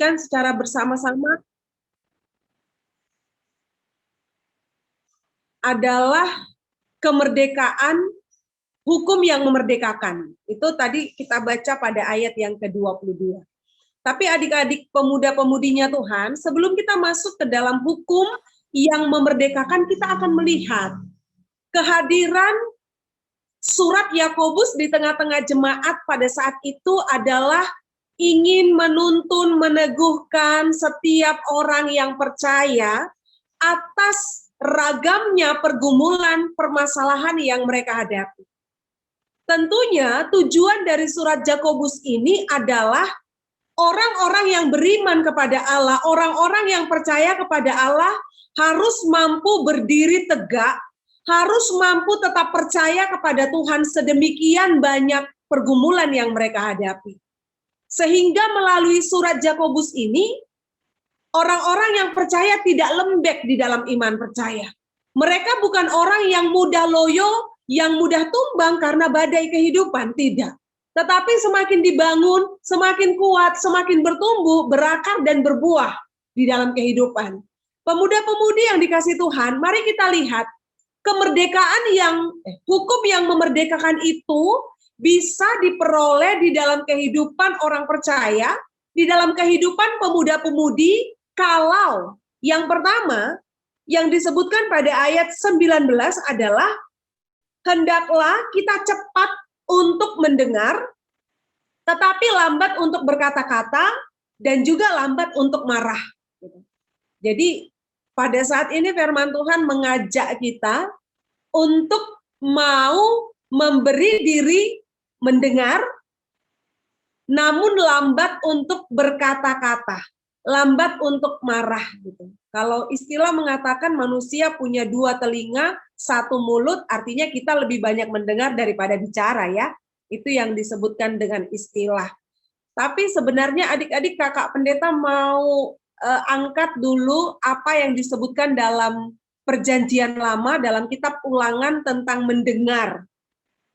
diskusikan secara bersama-sama adalah kemerdekaan, hukum yang memerdekakan. Itu tadi kita baca pada ayat yang ke-22. Tapi adik-adik pemuda-pemudinya Tuhan, sebelum kita masuk ke dalam hukum yang memerdekakan, kita akan melihat kehadiran surat Yakobus di tengah-tengah jemaat pada saat itu adalah ingin menuntun, meneguhkan setiap orang yang percaya atas ragamnya pergumulan, permasalahan yang mereka hadapi. Tentunya tujuan dari surat Yakobus ini adalah orang-orang yang beriman kepada Allah, orang-orang yang percaya kepada Allah harus mampu berdiri tegak, harus mampu tetap percaya kepada Tuhan sedemikian banyak pergumulan yang mereka hadapi. Sehingga melalui surat Yakobus ini, orang-orang yang percaya tidak lembek di dalam iman percaya. Mereka bukan orang yang mudah loyo, yang mudah tumbang karena badai kehidupan, tidak. Tetapi semakin dibangun, semakin kuat, semakin bertumbuh, berakar dan berbuah di dalam kehidupan. Pemuda-pemudi yang dikasih Tuhan, mari kita lihat kemerdekaan hukum yang memerdekakan itu bisa diperoleh di dalam kehidupan orang percaya, di dalam kehidupan pemuda-pemudi, kalau yang pertama yang disebutkan pada ayat 19 adalah hendaklah kita cepat untuk mendengar, tetapi lambat untuk berkata-kata, dan juga lambat untuk marah. Jadi pada saat ini firman Tuhan mengajak kita untuk mau memberi diri mendengar, namun lambat untuk berkata-kata, lambat untuk marah. Gitu. Kalau istilah mengatakan manusia punya dua telinga, satu mulut, artinya kita lebih banyak mendengar daripada bicara ya. Itu yang disebutkan dengan istilah. Tapi sebenarnya adik-adik kakak pendeta mau angkat dulu apa yang disebutkan dalam Perjanjian Lama dalam kitab Ulangan tentang mendengar.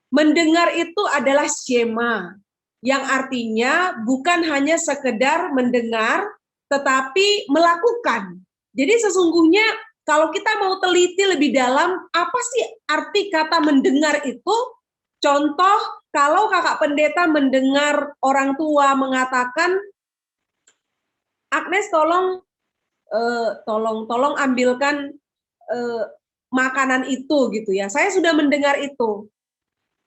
Mendengar itu adalah syema, yang artinya bukan hanya sekedar mendengar, tetapi melakukan. Jadi sesungguhnya kalau kita mau teliti lebih dalam, apa sih arti kata mendengar itu? Contoh, kalau kakak pendeta mendengar orang tua mengatakan, Agnes tolong ambilkan makanan itu gitu ya. Saya sudah mendengar itu.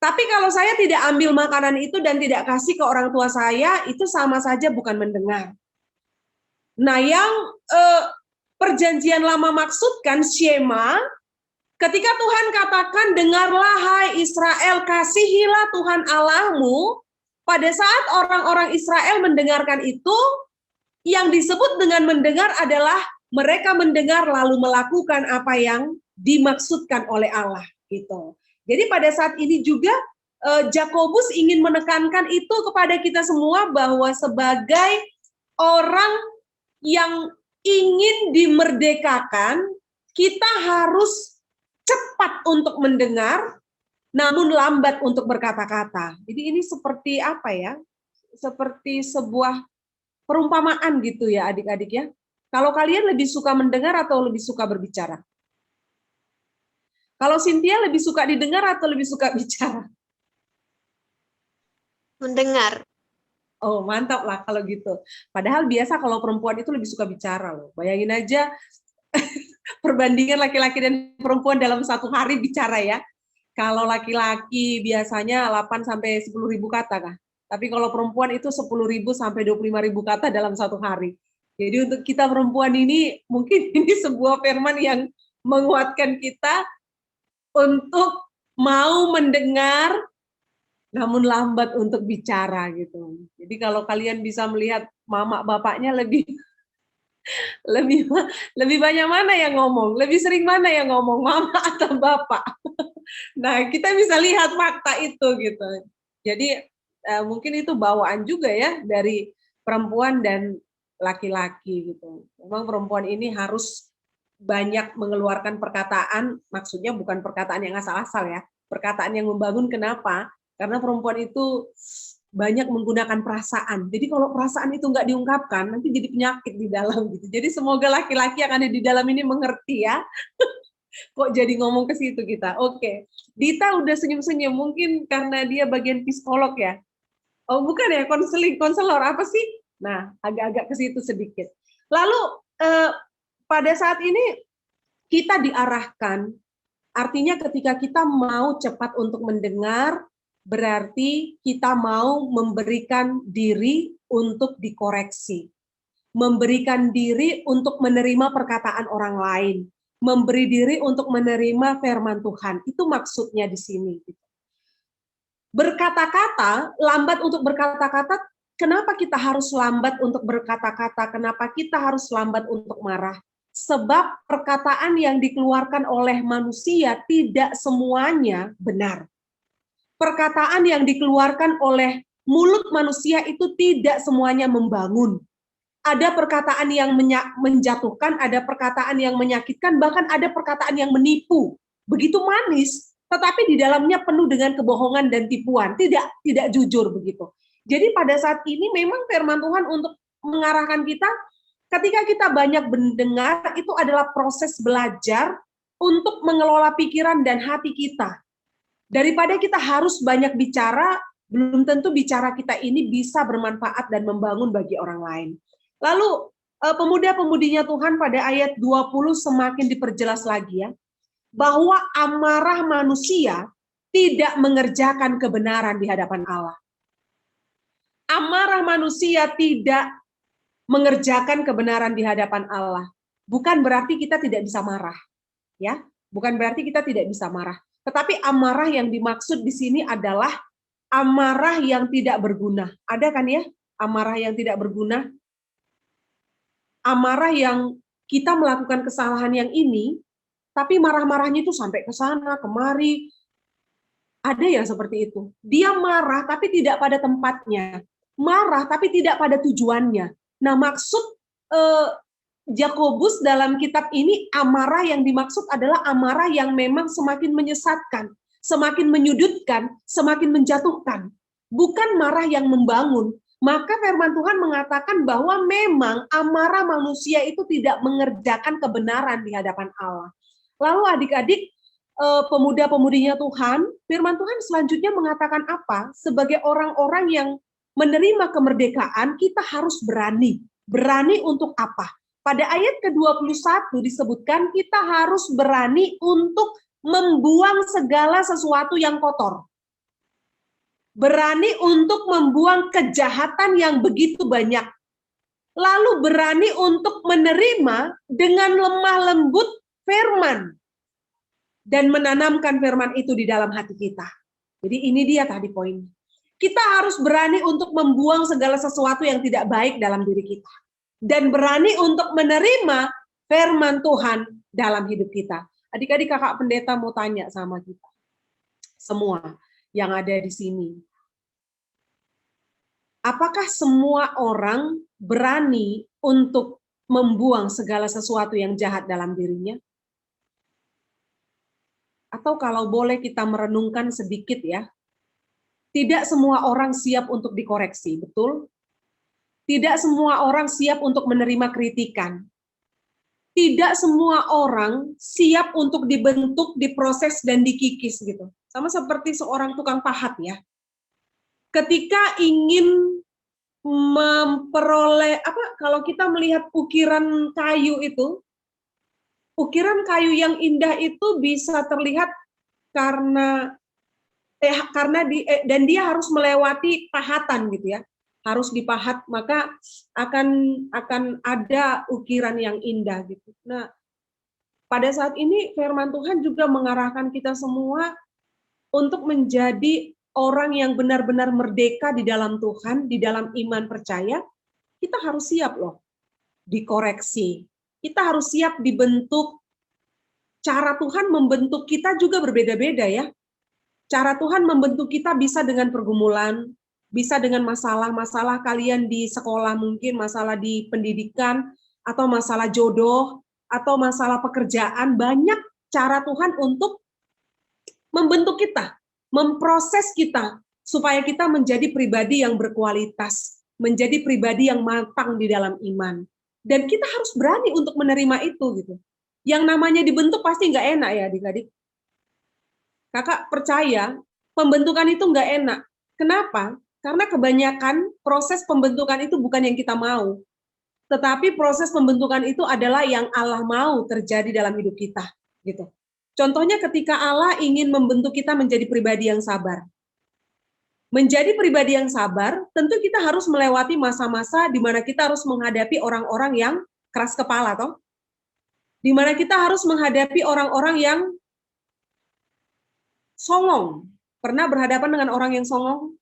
Tapi kalau saya tidak ambil makanan itu dan tidak kasih ke orang tua saya, itu sama saja bukan mendengar. Nah, yang Perjanjian Lama maksudkan syema, ketika Tuhan katakan, dengarlah hai Israel, kasihilah Tuhan Allahmu, pada saat orang-orang Israel mendengarkan itu, yang disebut dengan mendengar adalah mereka mendengar lalu melakukan apa yang dimaksudkan oleh Allah. Gitu. Jadi pada saat ini juga Yakobus ingin menekankan itu kepada kita semua bahwa sebagai orang yang ingin dimerdekakan, kita harus cepat untuk mendengar, namun lambat untuk berkata-kata. Jadi ini seperti apa ya? Seperti sebuah perumpamaan gitu ya adik-adik ya. Kalau kalian lebih suka mendengar atau lebih suka berbicara? Kalau Cynthia lebih suka didengar atau lebih suka bicara? Mendengar. Oh, mantap lah kalau gitu. Padahal biasa kalau perempuan itu lebih suka bicara loh. Bayangin aja perbandingan laki-laki dan perempuan dalam satu hari bicara ya. Kalau laki-laki biasanya 8 sampai 10.000 kata kah? Tapi kalau perempuan itu 10.000 sampai 25.000 kata dalam satu hari. Jadi untuk kita perempuan ini mungkin ini sebuah firman yang menguatkan kita untuk mau mendengar namun lambat untuk bicara gitu. Jadi kalau kalian bisa melihat mama bapaknya lebih lebih banyak mana yang ngomong, lebih sering mana yang ngomong, mama atau bapak. Nah, kita bisa lihat fakta itu gitu. Jadi mungkin itu bawaan juga ya dari perempuan dan laki-laki gitu. Memang perempuan ini harus banyak mengeluarkan perkataan, maksudnya bukan perkataan yang asal-asal ya, perkataan yang membangun. Kenapa? Karena perempuan itu banyak menggunakan perasaan. Jadi kalau perasaan itu nggak diungkapkan, nanti jadi penyakit di dalam gitu. Jadi semoga laki-laki yang ada di dalam ini mengerti ya. Kok jadi ngomong ke situ kita? Oke. Dita udah senyum-senyum, mungkin karena dia bagian psikolog ya. Oh bukan ya, konselor apa sih? Nah, agak-agak ke situ sedikit. Lalu pada saat ini kita diarahkan, artinya ketika kita mau cepat untuk mendengar, berarti kita mau memberikan diri untuk dikoreksi, memberikan diri untuk menerima perkataan orang lain, memberi diri untuk menerima firman Tuhan. Itu maksudnya di sini. Berkata-kata, lambat untuk berkata-kata, kenapa kita harus lambat untuk berkata-kata? Kenapa kita harus lambat untuk marah? Sebab perkataan yang dikeluarkan oleh manusia tidak semuanya benar. Perkataan yang dikeluarkan oleh mulut manusia itu tidak semuanya membangun. Ada perkataan yang menjatuhkan, ada perkataan yang menyakitkan, bahkan ada perkataan yang menipu. Begitu manis, tetapi di dalamnya penuh dengan kebohongan dan tipuan, tidak jujur begitu. Jadi pada saat ini memang firman Tuhan untuk mengarahkan kita, ketika kita banyak mendengar, itu adalah proses belajar untuk mengelola pikiran dan hati kita. Daripada kita harus banyak bicara, belum tentu bicara kita ini bisa bermanfaat dan membangun bagi orang lain. Lalu pemuda-pemudinya Tuhan pada ayat 20 semakin diperjelas lagi ya, bahwa amarah manusia tidak mengerjakan kebenaran di hadapan Allah. Amarah manusia tidak mengerjakan kebenaran di hadapan Allah. Bukan berarti kita tidak bisa marah, ya. Bukan berarti kita tidak bisa marah. Tetapi amarah yang dimaksud di sini adalah amarah yang tidak berguna. Ada kan ya? Amarah yang tidak berguna. Amarah yang kita melakukan kesalahan yang ini, tapi marah-marahnya itu sampai ke sana, kemari. Ada yang seperti itu. Dia marah tapi tidak pada tempatnya. Marah tapi tidak pada tujuannya. Nah, maksud Yakobus dalam kitab ini, amarah yang dimaksud adalah amarah yang memang semakin menyesatkan, semakin menyudutkan, semakin menjatuhkan. Bukan marah yang membangun. Maka firman Tuhan mengatakan bahwa memang amarah manusia itu tidak mengerjakan kebenaran di hadapan Allah. Lalu adik-adik, pemuda-pemudinya Tuhan, firman Tuhan selanjutnya mengatakan apa? Sebagai orang-orang yang menerima kemerdekaan, kita harus berani. Berani untuk apa? Pada ayat ke-21 disebutkan kita harus berani untuk membuang segala sesuatu yang kotor. Berani untuk membuang kejahatan yang begitu banyak. Lalu berani untuk menerima dengan lemah lembut firman. Dan menanamkan firman itu di dalam hati kita. Jadi ini dia tadi poinnya. Kita harus berani untuk membuang segala sesuatu yang tidak baik dalam diri kita. Dan berani untuk menerima firman Tuhan dalam hidup kita. Adik-adik kakak pendeta mau tanya sama kita. Semua yang ada di sini. Apakah semua orang berani untuk membuang segala sesuatu yang jahat dalam dirinya? Atau kalau boleh kita merenungkan sedikit ya. Tidak semua orang siap untuk dikoreksi, betul? Tidak semua orang siap untuk menerima kritikan. Tidak semua orang siap untuk dibentuk, diproses, dan dikikis gitu. Sama seperti seorang tukang pahat ya. Ketika ingin memperoleh, kalau kita melihat ukiran kayu itu, ukiran kayu yang indah itu bisa terlihat karena dan dia harus melewati pahatan gitu ya. Harus dipahat, maka akan ada ukiran yang indah gitu. Nah, pada saat ini firman Tuhan juga mengarahkan kita semua untuk menjadi orang yang benar-benar merdeka di dalam Tuhan, di dalam iman percaya. Kita harus siap loh dikoreksi. Kita harus siap dibentuk. Cara Tuhan membentuk kita juga berbeda-beda ya. Cara Tuhan membentuk kita bisa dengan pergumulan, bisa dengan masalah-masalah kalian di sekolah mungkin, masalah di pendidikan, atau masalah jodoh, atau masalah pekerjaan. Banyak cara Tuhan untuk membentuk kita, memproses kita, supaya kita menjadi pribadi yang berkualitas, menjadi pribadi yang matang di dalam iman. Dan kita harus berani untuk menerima itu gitu. Yang namanya dibentuk pasti nggak enak ya adik-adik. Kakak percaya pembentukan itu nggak enak. Kenapa? Karena kebanyakan proses pembentukan itu bukan yang kita mau. Tetapi proses pembentukan itu adalah yang Allah mau terjadi dalam hidup kita. Gitu. Contohnya ketika Allah ingin membentuk kita menjadi pribadi yang sabar. Menjadi pribadi yang sabar, tentu kita harus melewati masa-masa di mana kita harus menghadapi orang-orang yang keras kepala, toh. Di mana kita harus menghadapi orang-orang yang songong. Pernah berhadapan dengan orang yang songong?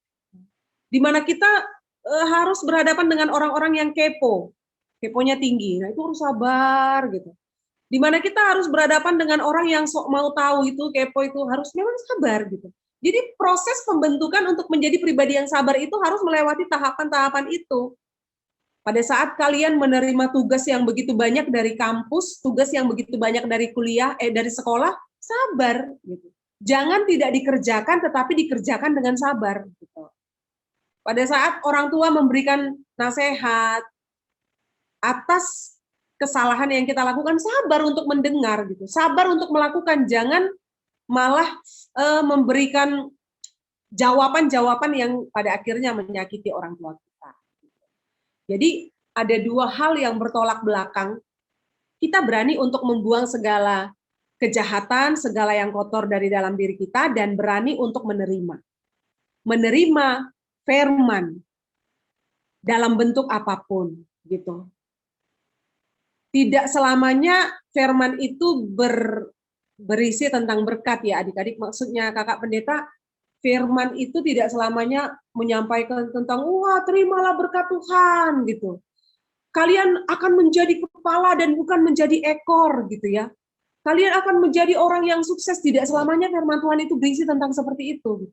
Di mana kita harus berhadapan dengan orang-orang yang kepo. Keponya tinggi. Nah, itu harus sabar gitu. Di mana kita harus berhadapan dengan orang yang mau tahu itu, kepo itu, harus memang sabar gitu. Jadi proses pembentukan untuk menjadi pribadi yang sabar itu harus melewati tahapan-tahapan itu. Pada saat kalian menerima tugas yang begitu banyak dari kampus, tugas yang begitu banyak dari kuliah, dari sekolah, sabar gitu. Jangan tidak dikerjakan, tetapi dikerjakan dengan sabar gitu. Pada saat orang tua memberikan nasihat atas kesalahan yang kita lakukan, sabar untuk mendengar gitu, sabar untuk melakukan, jangan malah memberikan jawaban-jawaban yang pada akhirnya menyakiti orang tua kita. Jadi ada dua hal yang bertolak belakang. Kita berani untuk membuang segala kejahatan, segala yang kotor dari dalam diri kita, dan berani untuk menerima. Menerima firman dalam bentuk apapun, gitu. Tidak selamanya firman itu berisi tentang berkat ya adik-adik. Maksudnya kakak pendeta, firman itu tidak selamanya menyampaikan tentang wah terimalah berkat Tuhan gitu. Kalian akan menjadi kepala dan bukan menjadi ekor gitu ya. Kalian akan menjadi orang yang sukses. Tidak selamanya firman Tuhan itu berisi tentang seperti itu.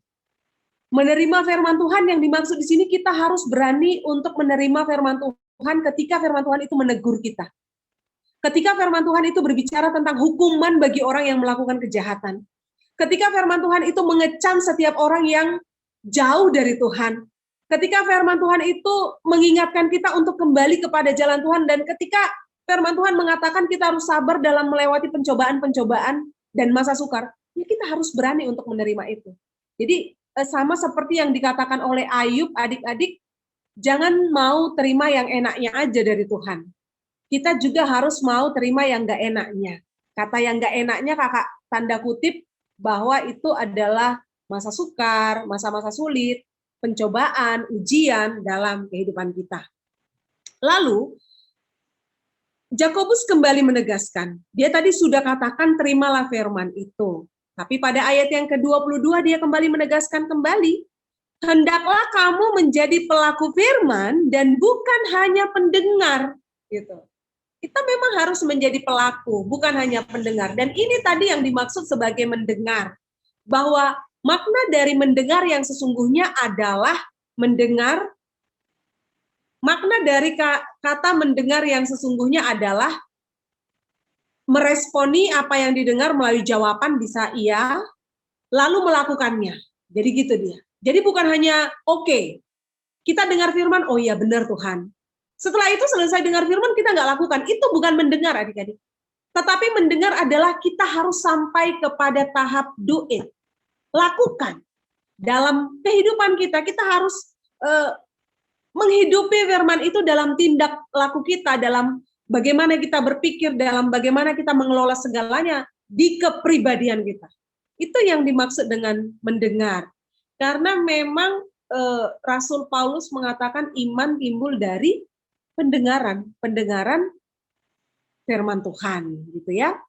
Menerima firman Tuhan yang dimaksud di sini, kita harus berani untuk menerima firman Tuhan ketika firman Tuhan itu menegur kita. Ketika firman Tuhan itu berbicara tentang hukuman bagi orang yang melakukan kejahatan. Ketika firman Tuhan itu mengecam setiap orang yang jauh dari Tuhan. Ketika firman Tuhan itu mengingatkan kita untuk kembali kepada jalan Tuhan. Dan ketika firman Tuhan mengatakan kita harus sabar dalam melewati pencobaan-pencobaan dan masa sukar, ya kita harus berani untuk menerima itu. Jadi sama seperti yang dikatakan oleh Ayub, adik-adik, jangan mau terima yang enaknya aja dari Tuhan. Kita juga harus mau terima yang gak enaknya. Kata yang gak enaknya kakak tanda kutip bahwa itu adalah masa sukar, masa-masa sulit, pencobaan, ujian dalam kehidupan kita. Lalu, Yakobus kembali menegaskan, dia tadi sudah katakan terimalah firman itu. Tapi pada ayat yang ke-22 dia kembali menegaskan kembali, hendaklah kamu menjadi pelaku firman dan bukan hanya pendengar. Gitu. Kita memang harus menjadi pelaku, bukan hanya pendengar. Dan ini tadi yang dimaksud sebagai mendengar. Bahwa makna dari mendengar yang sesungguhnya adalah mendengar. Makna dari kata mendengar yang sesungguhnya adalah meresponi apa yang didengar melalui jawaban, bisa iya, lalu melakukannya. Jadi gitu dia. Jadi bukan hanya oke, kita dengar firman, oh iya benar Tuhan. Setelah itu selesai dengar firman, kita nggak lakukan. Itu bukan mendengar adik-adik. Tetapi mendengar adalah kita harus sampai kepada tahap do it. Lakukan. Dalam kehidupan kita, kita harus menghidupi firman itu dalam tindak laku kita, dalam bagaimana kita berpikir, dalam bagaimana kita mengelola segalanya di kepribadian kita. Itu yang dimaksud dengan mendengar. Karena memang Rasul Paulus mengatakan iman timbul dari pendengaran firman Tuhan, gitu ya.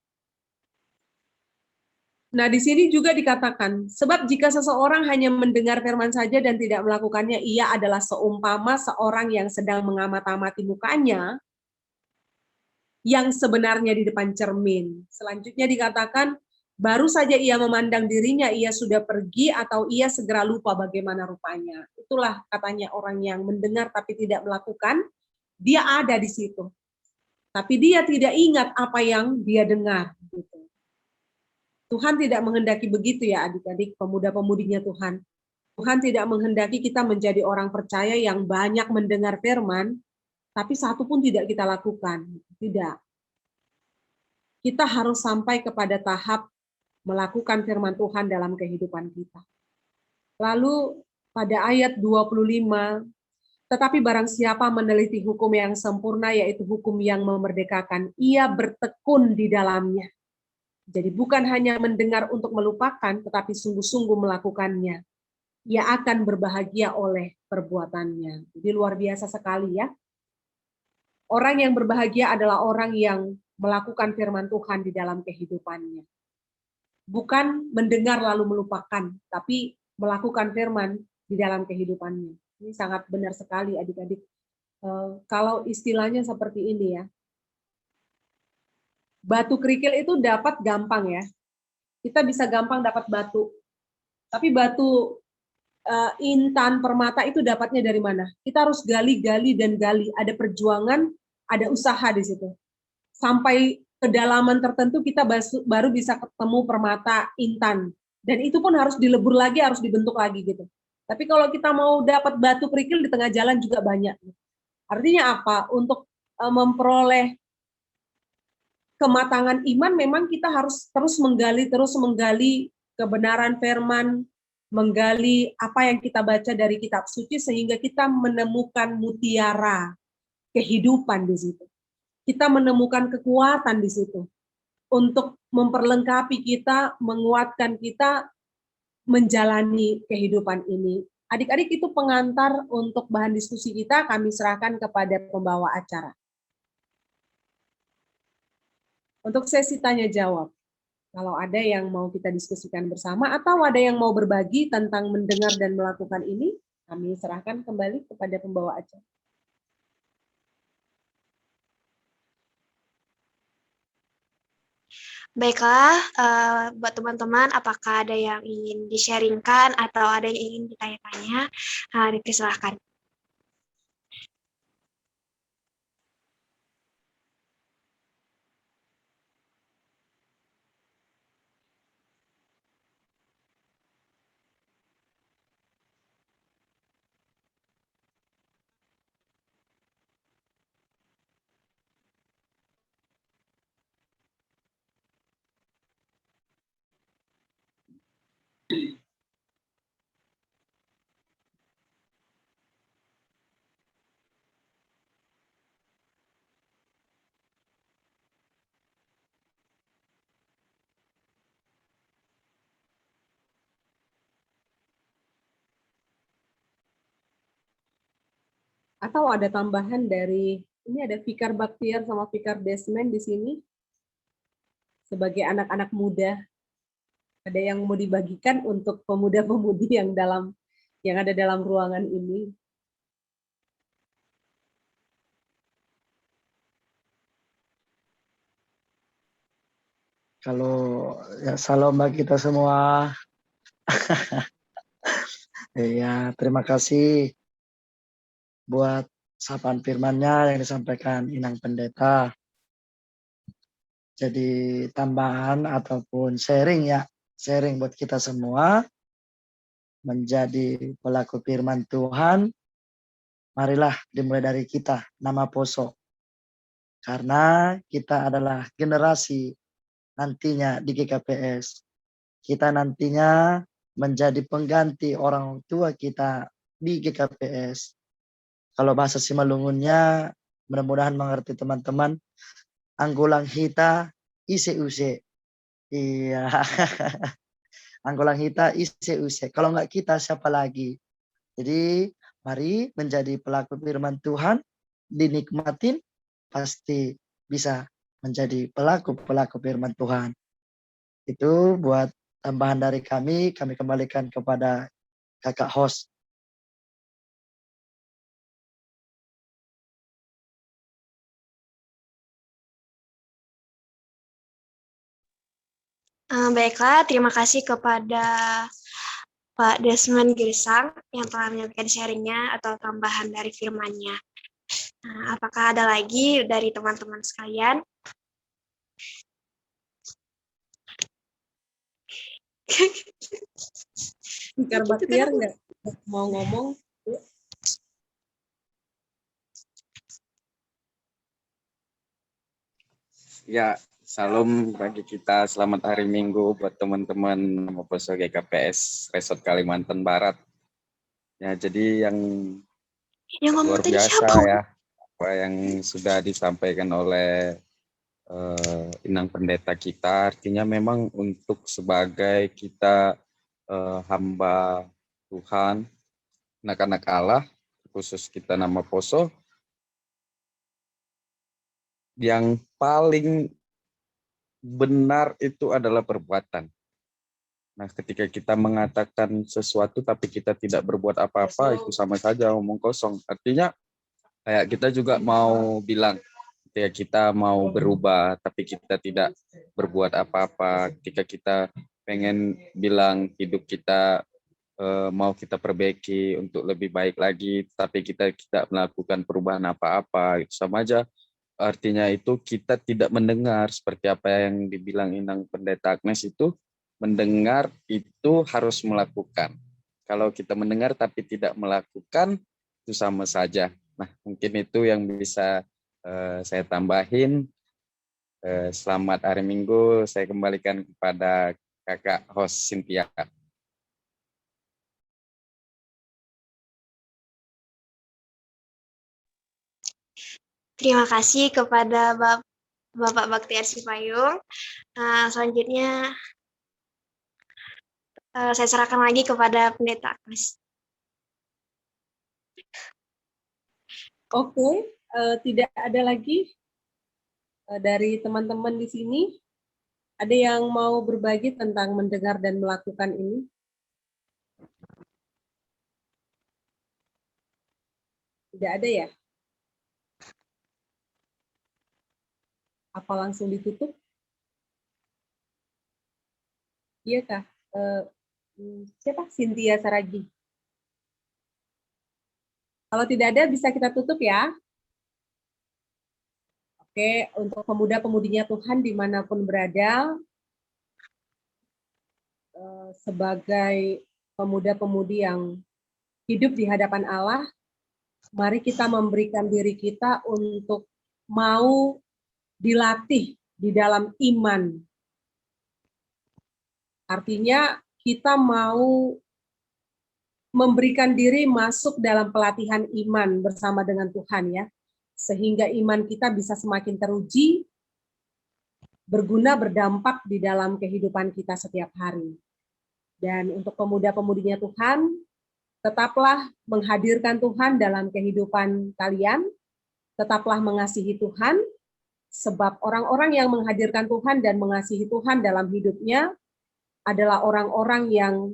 Nah, di sini juga dikatakan, sebab jika seseorang hanya mendengar firman saja dan tidak melakukannya, ia adalah seumpama seorang yang sedang mengamat-amati mukanya yang sebenarnya di depan cermin. Selanjutnya dikatakan, baru saja ia memandang dirinya, ia sudah pergi atau ia segera lupa bagaimana rupanya. Itulah katanya orang yang mendengar tapi tidak melakukan, dia ada di situ. Tapi dia tidak ingat apa yang dia dengar. Gitu. Tuhan tidak menghendaki begitu ya adik-adik, pemuda-pemudinya Tuhan. Tuhan tidak menghendaki kita menjadi orang percaya yang banyak mendengar firman, tapi satu pun tidak kita lakukan. Tidak. Kita harus sampai kepada tahap melakukan firman Tuhan dalam kehidupan kita. Lalu pada ayat 25, tetapi barang siapa meneliti hukum yang sempurna, yaitu hukum yang memerdekakan, ia bertekun di dalamnya. Jadi bukan hanya mendengar untuk melupakan, tetapi sungguh-sungguh melakukannya. Ia akan berbahagia oleh perbuatannya. Jadi luar biasa sekali ya. Orang yang berbahagia adalah orang yang melakukan firman Tuhan di dalam kehidupannya. Bukan mendengar lalu melupakan, tapi melakukan firman di dalam kehidupannya. Ini sangat benar sekali adik-adik. Kalau istilahnya seperti ini ya, batu kerikil itu dapat gampang ya. Kita bisa gampang dapat batu. Tapi batu intan, permata itu dapatnya dari mana? Kita harus gali, gali, dan gali. Ada perjuangan, ada usaha di situ. Sampai kedalaman tertentu kita baru bisa ketemu permata intan. Dan itu pun harus dilebur lagi, harus dibentuk lagi gitu. Tapi kalau kita mau dapat batu kerikil di tengah jalan juga banyak. Artinya apa? Untuk memperoleh kematangan iman memang kita harus terus menggali kebenaran firman, menggali apa yang kita baca dari kitab suci sehingga kita menemukan mutiara kehidupan di situ. Kita menemukan kekuatan di situ untuk memperlengkapi kita, menguatkan kita menjalani kehidupan ini. Adik-adik, itu pengantar untuk bahan diskusi kita, kami serahkan kepada pembawa acara. Untuk sesi tanya jawab, kalau ada yang mau kita diskusikan bersama atau ada yang mau berbagi tentang mendengar dan melakukan ini, kami serahkan kembali kepada pembawa acara. Baiklah, buat teman-teman, apakah ada yang ingin di-sharingkan atau ada yang ingin ditanya-tanya? Dipersilahkan. Atau ada tambahan dari, ini ada Fikar Baktiar sama Fikar Desmond di sini, sebagai anak-anak muda. Ada yang mau dibagikan untuk pemuda-pemudi yang ada dalam ruangan ini? Kalau ya salam bagi kita semua. Ya, terima kasih buat sapaan firman-Nya yang disampaikan Inang Pendeta. Jadi tambahan ataupun sharing ya, sharing buat kita semua menjadi pelaku firman Tuhan. Marilah dimulai dari kita, nama Poso. Karena kita adalah generasi nantinya di GKPS. Kita nantinya menjadi pengganti orang tua kita di GKPS. Kalau bahasa Simalungunnya, mudah-mudahan mengerti teman-teman, anggulang hita ise-use. Iya, anggulang hita ise-use. Kalau nggak kita, siapa lagi? Jadi, mari menjadi pelaku firman Tuhan, dinikmatin, pasti bisa menjadi pelaku-pelaku firman Tuhan. Itu buat tambahan dari kami kembalikan kepada kakak host. Baiklah, terima kasih kepada Pak Desmond Girsang yang telah menyampaikan sharingnya atau tambahan dari firman-Nya. Apakah ada lagi dari teman-teman sekalian? Speaker Gitu, Baktiar kenapa? nggak mau ngomong? Ya, salam bagi kita. Selamat hari Minggu buat teman-teman Maposo GKPS Resort Kalimantan Barat. Ya, jadi yang ngomong luar tadi biasa siapa? ya, apa yang sudah disampaikan oleh Inang Pendeta kita. Artinya memang untuk sebagai kita hamba Tuhan, anak-anak Allah, khusus kita nama Poso, yang paling benar itu adalah perbuatan. Nah, ketika kita mengatakan sesuatu tapi kita tidak berbuat apa-apa, itu sama saja omong kosong. Artinya kayak kita juga mau bilang, ketika kita mau berubah tapi kita tidak berbuat apa-apa, ketika kita pengen bilang hidup kita mau kita perbaiki untuk lebih baik lagi, tapi kita tidak melakukan perubahan apa-apa, itu sama aja. Artinya itu kita tidak mendengar seperti apa yang dibilang Inang Pendeta Agnes itu, mendengar itu harus melakukan. Kalau kita mendengar tapi tidak melakukan, itu sama saja. Nah, mungkin itu yang bisa saya tambahin. Selamat hari Minggu, saya kembalikan kepada kakak host Cynthia. Terima kasih kepada Bapak Baktiar Sipayung. Selanjutnya saya serahkan lagi kepada Pendeta Agnes. Oke, tidak ada lagi dari teman-teman di sini. Ada yang mau berbagi tentang mendengar dan melakukan ini? Tidak ada ya? Apa langsung ditutup? Iya kah? Siapa? Cynthia Saragi. Kalau tidak ada, bisa kita tutup ya. Oke, untuk pemuda-pemudinya Tuhan dimanapun berada, sebagai pemuda-pemudi yang hidup di hadapan Allah, mari kita memberikan diri kita untuk mau dilatih di dalam iman. Artinya kita mau memberikan diri masuk dalam pelatihan iman bersama dengan Tuhan ya, sehingga iman kita bisa semakin teruji, berguna, berdampak di dalam kehidupan kita setiap hari. Dan untuk pemuda-pemudinya Tuhan, tetaplah menghadirkan Tuhan dalam kehidupan kalian, tetaplah mengasihi Tuhan, sebab orang-orang yang menghadirkan Tuhan dan mengasihi Tuhan dalam hidupnya adalah orang-orang yang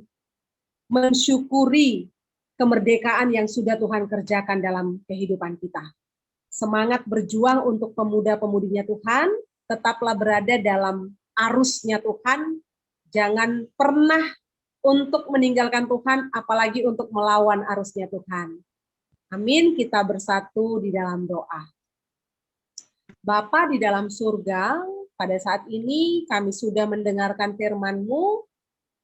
mensyukuri kemerdekaan yang sudah Tuhan kerjakan dalam kehidupan kita. Semangat berjuang untuk pemuda-pemudinya Tuhan, tetaplah berada dalam arusnya Tuhan, jangan pernah untuk meninggalkan Tuhan, apalagi untuk melawan arusnya Tuhan. Amin, kita bersatu di dalam doa. Bapa di dalam surga, pada saat ini kami sudah mendengarkan firman-Mu.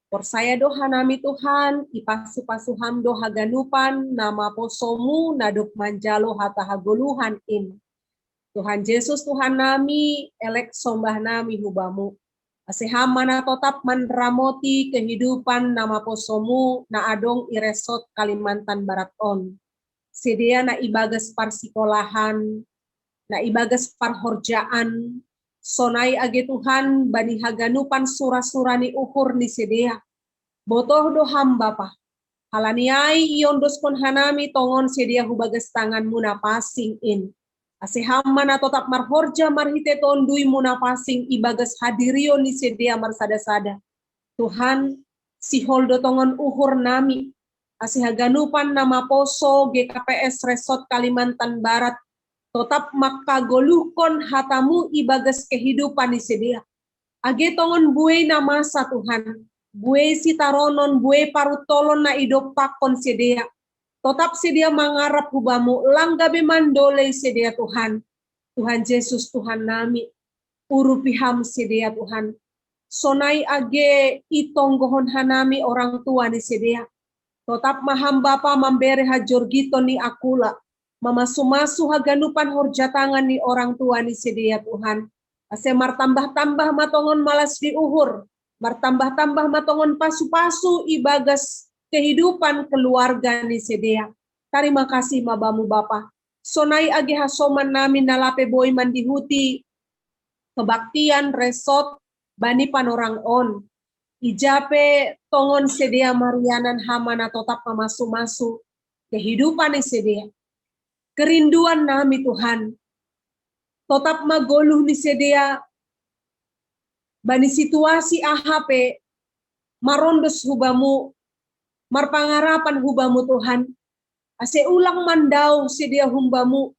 Persaya doha nami Tuhan, ipasuh-pasuham doha ganupan, nama posomu, naduk manjalo hata hagoluhan in. Tuhan Yesus Tuhan nami, elek sombah nami hubamu. Aseham mana totap manramoti kehidupan nama posomu, na adong iresot Kalimantan Barat on. Sedia na ibagas parsikolahan, na ibagas parhorjaan, sonai age Tuhan bani haganupan surah-surani ukur ni sedia. Botoh doham Bapa. Halaniai iondos kon hanami tongon sedia hubagas tangan muna pasing in. Aseham mana totap marhorja marhite tondui muna pasing ibagas hadirio ni sedia marsada-sada. Tuhan si holdo tongon uhur nami. Asihaganupan nama poso GKPS Resort Kalimantan Barat. Totap makagolukon hatamu ibagas kehidupan ni sedia. Age tongon buay na masa Tuhan. Buay si taronon, buay parutolon na idopakon sedia. Totap sedia mangarap hubamu, langgabe mandole sedia Tuhan. Tuhan Yesus Tuhan nami. Urupiham sedia Tuhan. sonai age itonggohon hanami orang tua ni sedia. Totap maham bapa memberi hajorgito ni akula. Mamasu-masu haganupan horjatangan ni orang tua ni sedia Tuhan. Ase martambah-tambah matongon malas diuhur. Martambah-tambah matongon pasu-pasu ibagas kehidupan keluarga ni sedia. Terima kasih mabamu Bapa. Sonai age hasoman namin nalape boy mandihuti. Kebaktian resort bani panorang on. Ijape tongon sedia marianan hamana totap mamasu-masu. Kehidupan ni sedia. Kerinduan nami Tuhan. Totap magoluh ni sedia. Bani situasi AHP. Marondos hubamu. Marpangarapan hubamu Tuhan. Ase ulang mandau sedia humbamu.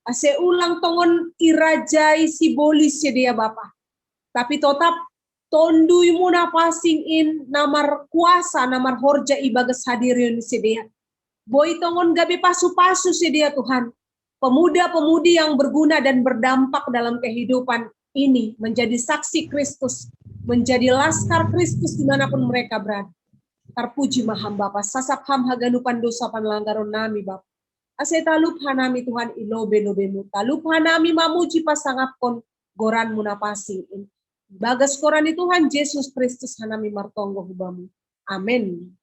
Ase ulang tongon irajai sibolis sedia Bapa. Tapi tetap tondui muna passing in namar kuasa namar horja ibagas hadirin sedia. Boy tongon gabe pasu-pasu sedia Tuhan. Pemuda-pemudi yang berguna dan berdampak dalam kehidupan ini menjadi saksi Kristus, menjadi laskar Kristus dimanapun mereka berada. Terpuji maham Bapa, sasap ham haganupan dosa panlanggaron nami Bapa. Ase talup hanami Tuhan ilobe-lobemu, talup hanami mamuji pasangapkon goran muna passing in. Bagas korani Tuhan Yesus Kristus hanami martonggo hubamu. Amin.